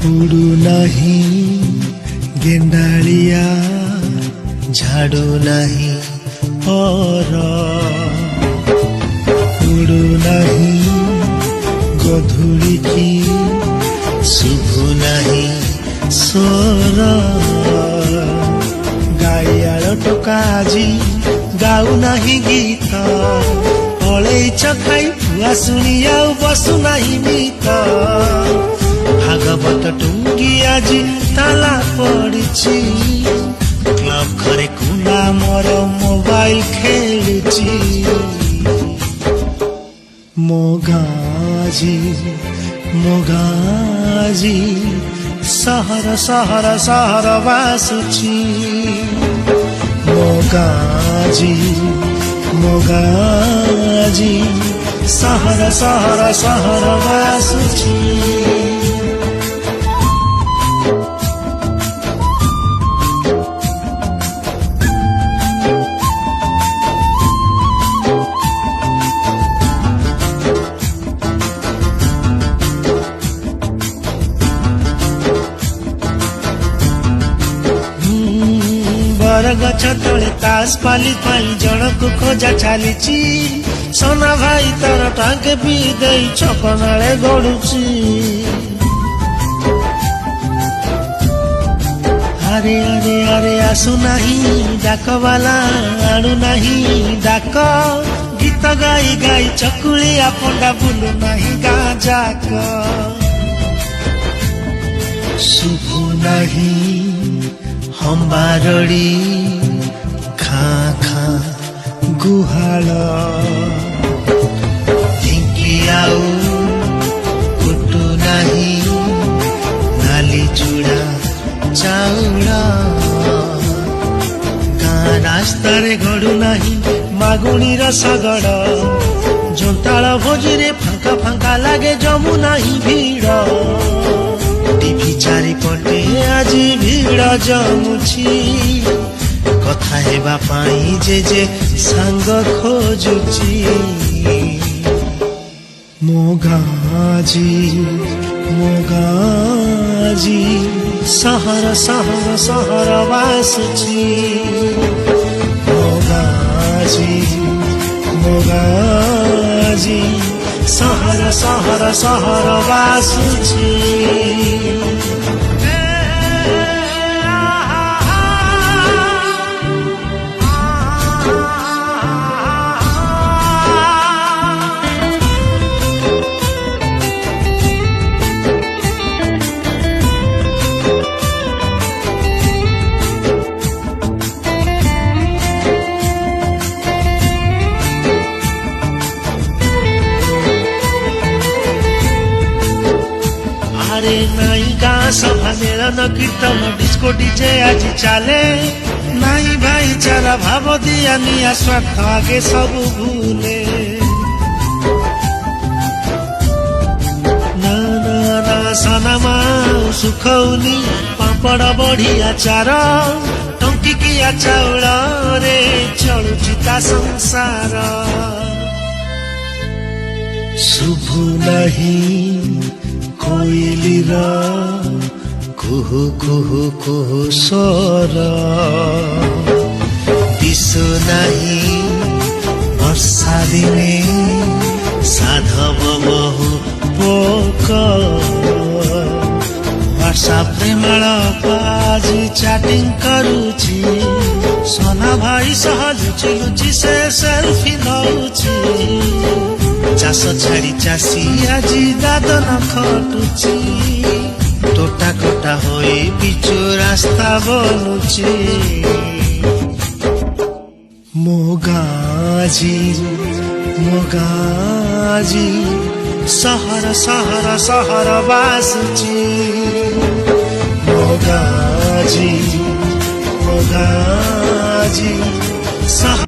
उड़ू नहीं गेंडालिया झाड़ू नहीं और उड़ू नहीं गधुड़ी की शुभु नहीं सोर गाइयाल टोका जी गाऊ नहीं गीत पलैछ खाई पुआ शुणी आउ बसु नहीं मीत भागवत टुंगी आजी ताला पड़ी क्लब घरे कुना मोर मोबाइल खेलुची मोगाजी सहर सहर सहर बासुची मोगाजी सहर सहर सहर बासुची गछ तले तास पाली पाई जनक खोजा चली सोना भाई तार टांगे भी दे छपनाले गड़ुची अरे अरे अरे आसु नहीं डाक वाला आणु नहीं डाक गीत गाई गाई चकुलिया पंडा बुलु नहीं गाँ जाक शुभु नहीं हम्बारड़ी खाँ खाँ गुहाल ढिंकी आउ कुटु नहीं नाली चूड़ा चाउल गाँ रास्ता रे गड़ू नहीं मागुणी रसगड़ जोताल भोजी रे फांका फांका लागे जमु नहीं भीड़ टीवी चारिपटे आजी भीड़ जमुची कथा हेबा पाई जे सांग खोजुची मोगाजी सहर सहर सहर बासुची मोगाजी सहर सहर सहर बासुची अरे नाई गाँ सभा मेलन कीर्तन डिस्को डीजे आज चले नाई भाईचारा भाव दिया निया स्वार्थ आगे सब भूले ना ना ना सनमा सुखौनी पापड़ बढ़िया चार टंकिकिया चाउल रे चलुची ता संसार शुभु नहीं कोइलीर कुहु कुहु कुहु स्वर दिशु नहीं वर्षा दिने साधव बहु पोक व्हाट्सएप रे मेल पाजी चैटिंग करुची सोना भाई सह लुचि लुचि से सेल्फी नउची चाष छाड़ी चाषी आजी दादन खटुची टोटा कोटा होई पिचु रास्ता बनुची मोगाजी सहर सहर सहर बासुची मोगाजी सहर